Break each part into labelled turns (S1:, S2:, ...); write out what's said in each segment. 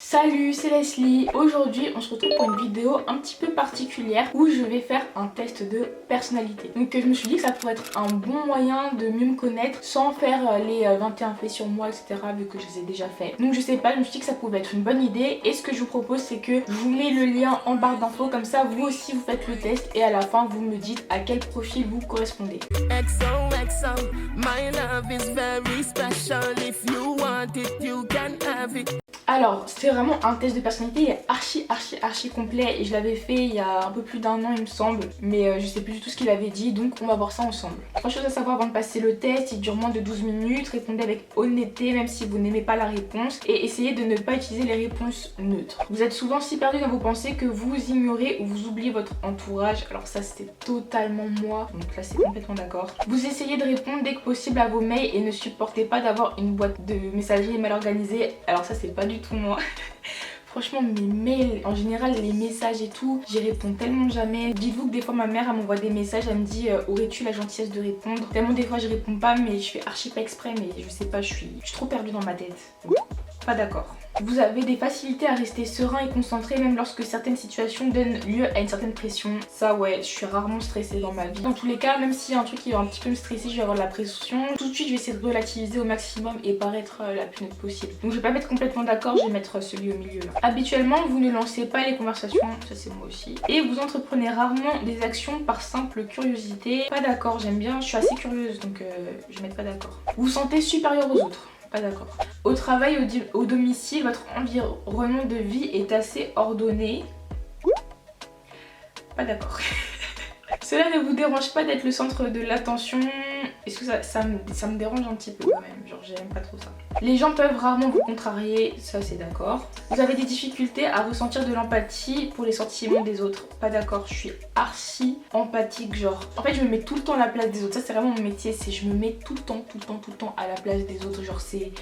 S1: Salut, c'est Leslie. Aujourd'hui on se retrouve pour une vidéo un petit peu particulière où je vais faire un test de personnalité. Donc je me suis dit que ça pourrait être un bon moyen de mieux me connaître sans faire les 21 faits sur moi, etc. vu que je les ai déjà fait. Donc je sais pas, je me suis dit que ça pouvait être une bonne idée et ce que je vous propose c'est que je vous mets le lien en barre d'infos, comme ça vous aussi vous faites le test et à la fin vous me dites à quel profil vous correspondez.
S2: XOXO, my love is very special. If you want it, you can have it.
S1: Alors, c'est vraiment un test de personnalité, il est archi complet et je l'avais fait il y a un peu plus d'1 an il me semble, mais je sais plus du tout ce qu'il avait dit, donc on va voir ça ensemble. 3 choses à savoir avant de passer le test: il dure moins de 12 minutes, répondez avec honnêteté même si vous n'aimez pas la réponse et essayez de ne pas utiliser les réponses neutres. Vous êtes souvent si perdu dans vos pensées que vous ignorez ou vous oubliez votre entourage, alors ça c'était totalement moi, donc là c'est complètement d'accord. Vous essayez de répondre dès que possible à vos mails et ne supportez pas d'avoir une boîte de messagerie mal organisée, alors ça c'est pas du tout moi. Franchement mes mails, en général les messages et tout, j'y réponds tellement jamais. Dites-vous que des fois ma mère elle m'envoie des messages, elle me dit aurais-tu la gentillesse de répondre. Tellement des fois je réponds pas, mais je fais archi pas exprès, mais je sais pas, je suis trop perdue dans ma tête. Pas d'accord. Vous avez des facilités à rester serein et concentré même lorsque certaines situations donnent lieu à une certaine pression. Ça ouais, je suis rarement stressée dans ma vie. Dans tous les cas, même s'il y a un truc qui va un petit peu me stresser, je vais avoir de la pression. Tout de suite je vais essayer de relativiser au maximum et paraître la plus neutre possible. Donc je vais pas mettre complètement d'accord, je vais mettre celui au milieu là. Habituellement vous ne lancez pas les conversations, ça c'est moi aussi. Et vous entreprenez rarement des actions par simple curiosité. Pas d'accord, j'aime bien, je suis assez curieuse donc je vais mettre pas d'accord. Vous vous sentez supérieur aux autres. Pas d'accord. Au travail, au domicile, votre environnement de vie est assez ordonné. Pas d'accord. Cela ne vous dérange pas d'être le centre de l'attention. Est-ce que ça me dérange un petit peu quand même, genre j'aime pas trop ça. Les gens peuvent rarement vous contrarier, ça c'est d'accord. Vous avez des difficultés à ressentir de l'empathie pour les sentiments des autres. Pas d'accord, je suis archi empathique, genre. En fait je me mets tout le temps à la place des autres, ça c'est vraiment mon métier, c'est je me mets tout le temps à la place des autres, genre c'est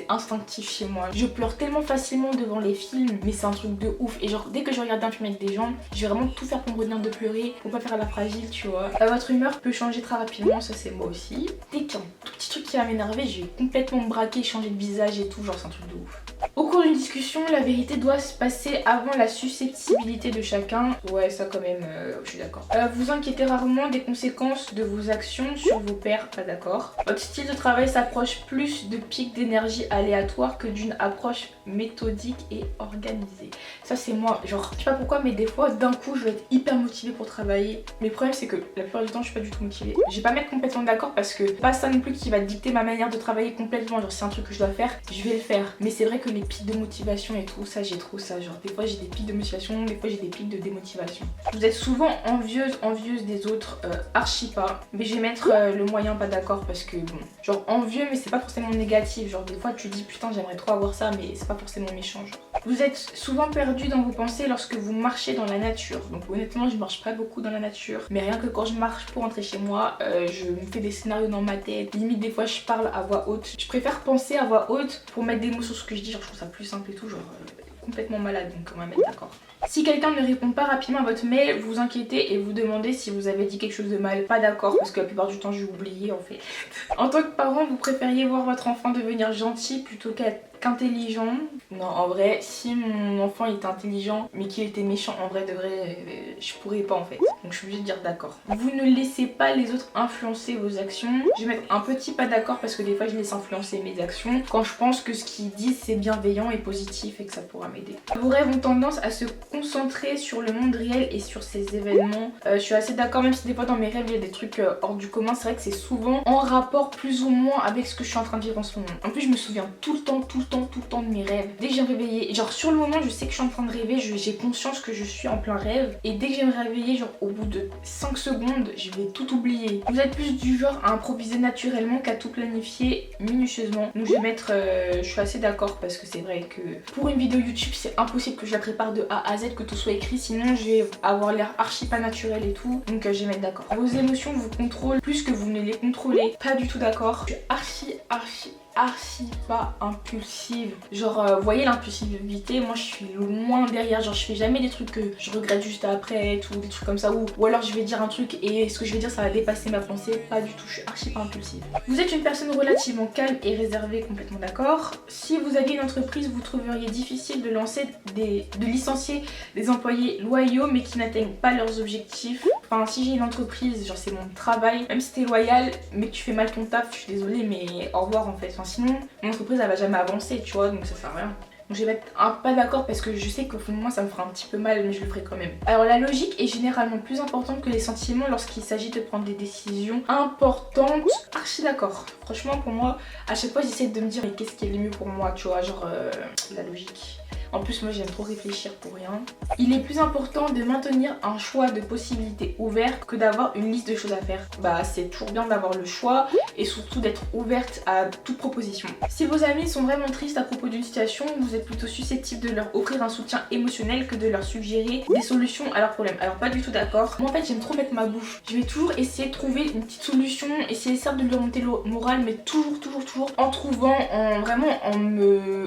S1: instinctif chez moi. Je pleure tellement facilement devant les films, mais c'est un truc de ouf. Et genre dès que je regarde un film avec des gens, je vais vraiment tout faire pour me retenir de pleurer, pour pas faire la fragile, tu vois. Votre humeur peut changer très rapidement, ça c'est moi aussi. Dès qu'il y a un tout petit truc qui va m'énerver, je vais complètement me braquer, changer de visage et tout, genre c'est un truc de ouf. Au cours d'une discussion, la vérité doit se passer avant la susceptibilité de chacun. Ouais, ça quand même, je suis d'accord. Vous inquiétez rarement des conséquences de vos actions sur vos pairs, pas d'accord. Votre style de travail s'approche plus de pics d'énergie aléatoires que d'une approche méthodique et organisée. Ça c'est moi, genre je sais pas pourquoi, mais des fois d'un coup je vais être hyper motivée pour travailler. Mais le problème c'est que la plupart du temps je suis pas du tout motivée. Je vais pas mettre complètement d'accord parce que pas ça non plus qui va dicter ma manière de travailler complètement. Genre c'est un truc que je dois faire, je vais le faire. Mais c'est vrai que les pics de motivation et tout, ça j'ai trop ça. Genre des fois j'ai des pics de motivation, des fois j'ai des pics de démotivation. Vous êtes souvent envieuse des autres, archi pas. Mais je vais mettre le moyen pas d'accord parce que bon, genre envieux mais c'est pas forcément négatif. Genre des fois tu dis putain j'aimerais trop avoir ça, mais c'est pas forcément méchant genre. Vous êtes souvent perdu dans vos pensées lorsque vous marchez dans la nature. Donc honnêtement je marche pas beaucoup dans la nature, mais rien que quand je marche pour rentrer chez moi, je me fais des scénarios dans ma tête. Limite des fois je parle à voix haute. Je préfère penser à voix haute pour mettre des mots sur ce que je dis, genre je trouve ça plus simple et tout, genre complètement malade, donc on va mettre d'accord. Si quelqu'un ne répond pas rapidement à votre mail, vous inquiétez et vous demandez si vous avez dit quelque chose de mal. Pas d'accord, parce que la plupart du temps j'ai oublié en fait. En tant que parent, vous préfériez voir votre enfant devenir gentil plutôt qu'intelligent. Non, en vrai, si mon enfant était intelligent mais qu'il était méchant, en vrai de vrai, je pourrais pas en fait. Donc je suis obligée de dire d'accord. Vous ne laissez pas les autres influencer vos actions. Je vais mettre un petit pas d'accord parce que des fois je laisse influencer mes actions quand je pense que ce qu'ils disent c'est bienveillant et positif et que ça pourra m'aider. Vos rêves ont tendance à se concentrer sur le monde réel et sur ces événements. Je suis assez d'accord, même si des fois dans mes rêves il y a des trucs hors du commun, c'est vrai que c'est souvent en rapport plus ou moins avec ce que je suis en train de vivre en ce moment. En plus je me souviens tout le temps de mes rêves. Dès que je vais me réveiller, genre sur le moment je sais que je suis en train de rêver, j'ai conscience que je suis en plein rêve et dès que je vais me réveiller, genre au bout de 5 secondes, je vais tout oublier. Vous êtes plus du genre à improviser naturellement qu'à tout planifier minutieusement. Donc je vais mettre, je suis assez d'accord parce que c'est vrai que pour une vidéo YouTube c'est impossible que je la prépare de A à Z, que tout soit écrit, sinon je vais avoir l'air archi pas naturel et tout, donc je vais mettre d'accord. Vos émotions vous contrôlent plus que vous ne les contrôlez. Pas du tout d'accord. Je suis archi archi pas impulsive. Genre, vous voyez l'impulsivité, moi je suis loin derrière. Genre, je fais jamais des trucs que je regrette juste après, ou des trucs comme ça. Ou alors je vais dire un truc et ce que je vais dire ça va dépasser ma pensée. Pas du tout, je suis archi pas impulsive. Vous êtes une personne relativement calme et réservée, complètement d'accord. Si vous aviez une entreprise, vous trouveriez difficile de licencier des employés loyaux mais qui n'atteignent pas leurs objectifs. Enfin, si j'ai une entreprise, genre c'est mon travail, même si t'es loyal mais que tu fais mal ton taf, je suis désolée mais au revoir en fait. Enfin, sinon mon entreprise elle va jamais avancer, tu vois, donc ça sert à rien. Donc je vais être pas d'accord parce que je sais qu'au fond de moi ça me fera un petit peu mal mais je le ferai quand même. Alors la logique est généralement plus importante que les sentiments lorsqu'il s'agit de prendre des décisions importantes. Archi d'accord. Franchement pour moi, à chaque fois j'essaie de me dire mais qu'est-ce qui est le mieux pour moi, tu vois, genre la logique. En plus moi j'aime trop réfléchir pour rien. Il est plus important de maintenir un choix de possibilités ouvertes que d'avoir une liste de choses à faire. Bah c'est toujours bien d'avoir le choix et surtout d'être ouverte à toute proposition. Si vos amis sont vraiment tristes à propos d'une situation, vous êtes plutôt susceptible de leur offrir un soutien émotionnel que de leur suggérer des solutions à leurs problèmes. Alors pas du tout d'accord. Moi en fait j'aime trop mettre ma bouche. Je vais toujours essayer de trouver une petite solution, essayer certes de lui remonter le moral mais toujours en trouvant,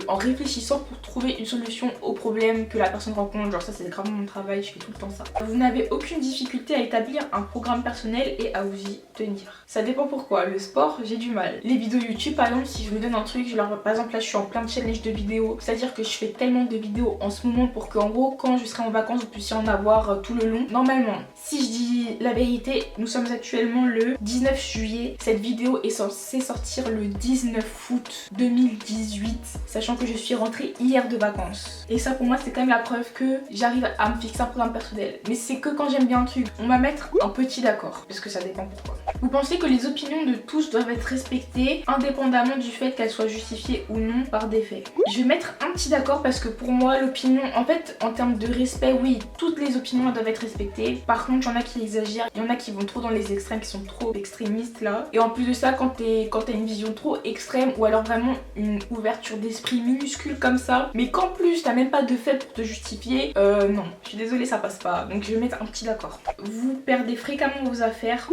S1: en réfléchissant pour trouver une solution aux problèmes que la personne rencontre. Genre ça c'est grave mon travail, je fais tout le temps ça. Vous n'avez aucune difficulté à établir un programme personnel et à vous y tenir. Ça dépend pourquoi. Le sport j'ai du mal. Les vidéos YouTube par exemple, si je me donne un truc, par exemple là je suis en plein de challenge de vidéos, c'est à dire que je fais tellement de vidéos en ce moment pour qu'en gros quand je serai en vacances vous puissiez en avoir tout le long. Normalement si je dis la vérité, nous sommes actuellement le 19 juillet, cette vidéo est censée sortir le 19 août 2018, sachant que je suis rentrée hier de vacances. Et ça pour moi c'est quand même la preuve que j'arrive à me fixer un programme personnel. Mais c'est que quand j'aime bien un truc, on va mettre un petit d'accord, parce que ça dépend pourquoi. Vous pensez que les opinions de tous doivent être respectées, indépendamment du fait qu'elles soient justifiées ou non par des faits. Je vais mettre un petit d'accord parce que pour moi l'opinion, en fait en termes de respect, oui, toutes les opinions doivent être respectées. Par contre il y en a qui exagèrent, il y en a qui vont trop dans les extrêmes, qui sont trop extrémistes là. Et en plus de ça, quand t'as une vision trop extrême ou alors vraiment une ouverture d'esprit minuscule comme ça, mais qu'en plus t'as même pas de fait pour te justifier, non, je suis désolée ça passe pas. Donc je vais mettre un petit d'accord. Vous perdez fréquemment vos affaires.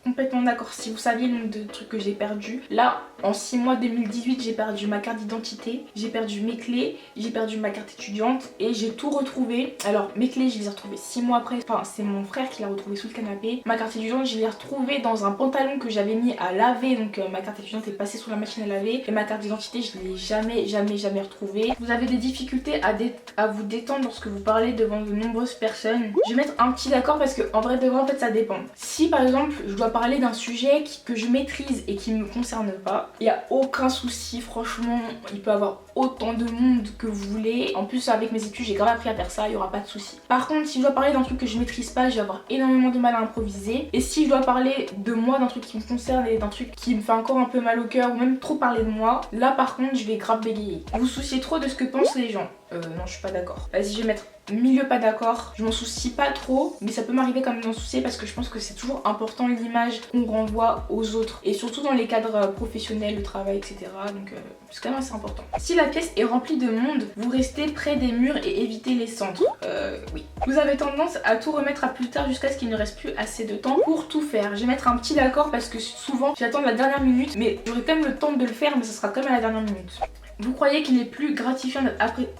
S1: Complètement d'accord. Si vous saviez le nombre de trucs que j'ai perdu, là en 6 mois 2018 j'ai perdu ma carte d'identité, j'ai perdu mes clés, j'ai perdu ma carte étudiante et j'ai tout retrouvé. Alors mes clés je les ai retrouvées 6 mois après, enfin c'est mon frère qui l'a retrouvée sous le canapé. Ma carte étudiante je l'ai retrouvée dans un pantalon que j'avais mis à laver, donc ma carte étudiante est passée sous la machine à laver. Et ma carte d'identité je l'ai jamais retrouvée. Vous avez des difficultés à vous détendre lorsque vous parlez devant de nombreuses personnes. Je vais mettre un petit d'accord parce que en vrai de vrai en fait ça dépend. Si par exemple je dois parler d'un sujet que je maîtrise et qui me concerne pas, il n'y a aucun souci, franchement il peut y avoir autant de monde que vous voulez. En plus avec mes études j'ai grave appris à faire ça, il n'y aura pas de souci. Par contre si je dois parler d'un truc que je maîtrise pas, je vais avoir énormément de mal à improviser. Et si je dois parler de moi, d'un truc qui me concerne et d'un truc qui me fait encore un peu mal au cœur ou même trop parler de moi, là par contre je vais grave bégayer. Vous souciez trop de ce que pensent les gens. Non je suis pas d'accord. Vas-y je vais mettre milieu pas d'accord. Je m'en soucie pas trop mais ça peut m'arriver quand même d'en soucier parce que je pense que c'est toujours important l'image qu'on renvoie aux autres et surtout dans les cadres professionnels, le travail etc. Donc c'est quand même assez important. Si la pièce est remplie de monde, vous restez près des murs et évitez les centres. Oui. Vous avez tendance à tout remettre à plus tard jusqu'à ce qu'il ne reste plus assez de temps pour tout faire. Je vais mettre un petit d'accord parce que souvent j'attends la dernière minute mais j'aurai quand même le temps de le faire mais ça sera quand même à la dernière minute. Vous croyez qu'il est plus gratifiant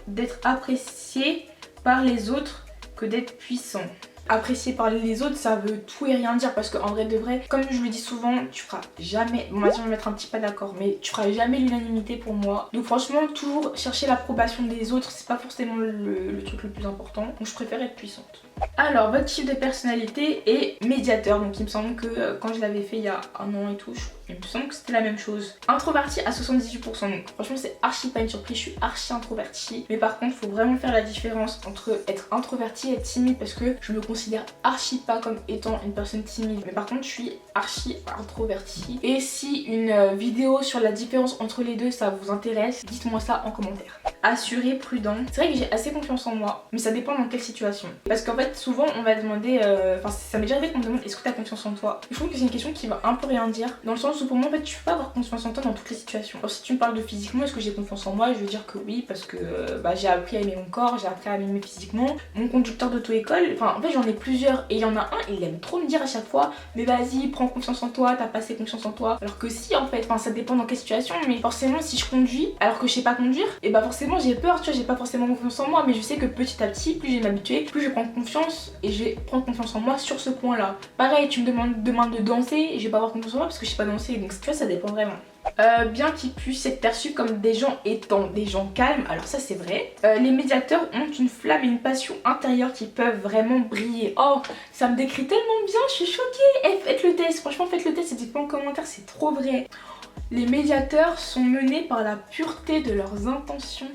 S1: d'être apprécié par les autres que d'être puissant. Apprécié par les autres ça veut tout et rien dire parce qu'en vrai de vrai, comme je le dis souvent, tu feras jamais, bon maintenant je vais mettre un petit pas d'accord, mais tu feras jamais l'unanimité pour moi. Donc franchement toujours chercher l'approbation des autres c'est pas forcément le truc le plus important, donc je préfère être puissante. Alors votre type de personnalité est médiateur, donc il me semble que quand je l'avais fait il y a un an et tout, il me semble que c'était la même chose. Introverti à 78%, donc franchement c'est archi pas une surprise, je suis archi introvertie. Mais par contre faut vraiment faire la différence entre être introverti et être timide parce que je me considère archi pas comme étant une personne timide. Mais par contre je suis archi introvertie. Et si une vidéo sur la différence entre les deux ça vous intéresse, dites-moi ça en commentaire. Assuré, prudent. C'est vrai que j'ai assez confiance en moi, mais ça dépend dans quelle situation. Parce qu'en fait souvent on va demander, enfin ça m'est déjà arrivé qu'on me demande est-ce que t'as confiance en toi. Je trouve que c'est une question qui va un peu rien dire, dans le sens où pour moi en fait tu peux pas avoir confiance en toi dans toutes les situations. Alors si tu me parles de physiquement, est-ce que j'ai confiance en moi? Je veux dire que oui, parce que j'ai appris à aimer mon corps, j'ai appris à m'aimer physiquement. Mon conducteur d'auto-école, enfin en fait j'en ai plusieurs et il y en a un, il aime trop me dire à chaque fois mais vas-y prends confiance en toi, t'as pas assez confiance en toi. Alors que si en fait, enfin ça dépend dans quelle situation, mais forcément si je conduis alors que je sais pas conduire, et bah forcément j'ai peur, tu vois, j'ai pas forcément confiance en moi, mais je sais que petit à petit, plus je vais m'habituer, plus je vais prendre confiance et je vais prendre confiance en moi sur ce point là. Pareil, tu me demandes de danser et je vais pas avoir confiance en moi parce que je sais pas danser, donc tu vois ça dépend vraiment. Bien qu'ils puissent être perçus comme des gens étant des gens calmes, alors ça c'est vrai. Les médiateurs ont une flamme et une passion intérieure qui peuvent vraiment briller. Oh, ça me décrit tellement bien, je suis choquée. Faites le test, franchement faites le test et dites-moi en commentaire, c'est trop vrai. Les médiateurs sont menés par la pureté de leurs intentions.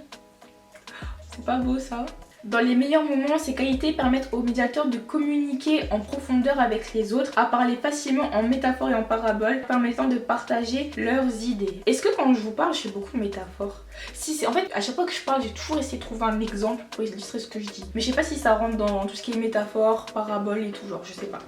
S1: C'est pas beau ça? Dans les meilleurs moments, ces qualités permettent aux médiateurs de communiquer en profondeur avec les autres, à parler facilement en métaphores et en paraboles, permettant de partager leurs idées. Est-ce que quand je vous parle, je fais beaucoup de métaphores? Si, c'est en fait, à chaque fois que je parle, j'ai toujours essayé de trouver un exemple pour illustrer ce que je dis. Mais je sais pas si ça rentre dans tout ce qui est métaphores, paraboles et tout genre, je sais pas.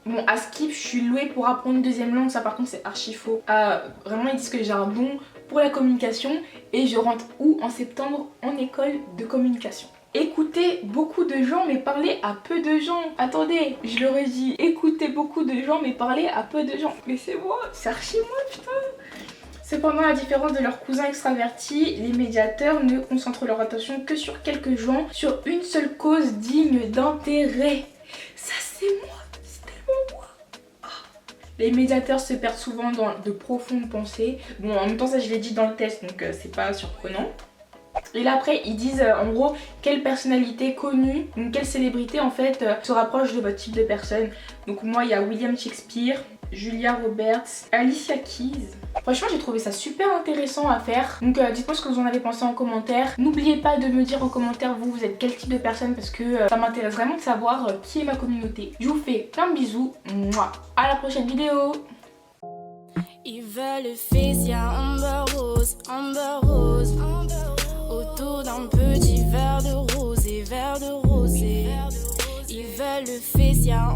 S1: Bon, à Skip, je suis louée pour apprendre une deuxième langue, ça par contre c'est archi faux. Vraiment, ils disent que j'ai un don pour la communication et je rentre où en septembre en école de communication. Écoutez beaucoup de gens mais parlez à peu de gens. Attendez, je le redis. Écoutez beaucoup de gens mais parlez à peu de gens. Mais c'est moi, c'est archi moi putain. Cependant, à la différence de leurs cousins extravertis, les médiateurs ne concentrent leur attention que sur quelques gens, sur une seule cause digne d'intérêt. Ça c'est moi, c'est tellement moi. Les médiateurs se perdent souvent dans de profondes pensées. Bon, en même temps ça je l'ai dit dans le test donc c'est pas surprenant. Et là après ils disent en gros quelle personnalité connue, donc quelle célébrité en fait se rapproche de votre type de personne. Donc moi il y a William Shakespeare, Julia Roberts, Alicia Keys. Franchement j'ai trouvé ça super intéressant à faire. Donc dites-moi ce que vous en avez pensé en commentaire. N'oubliez pas de me dire en commentaire vous êtes quel type de personne parce que ça m'intéresse vraiment de savoir qui est ma communauté. Je vous fais plein de bisous. Mouah. À la prochaine vidéo.
S3: Ils veulent fils, y'a Amber Rose, Amber Rose. Autour d'un petit verre de rosé, verre de rosé. Ils veulent le fils, y'a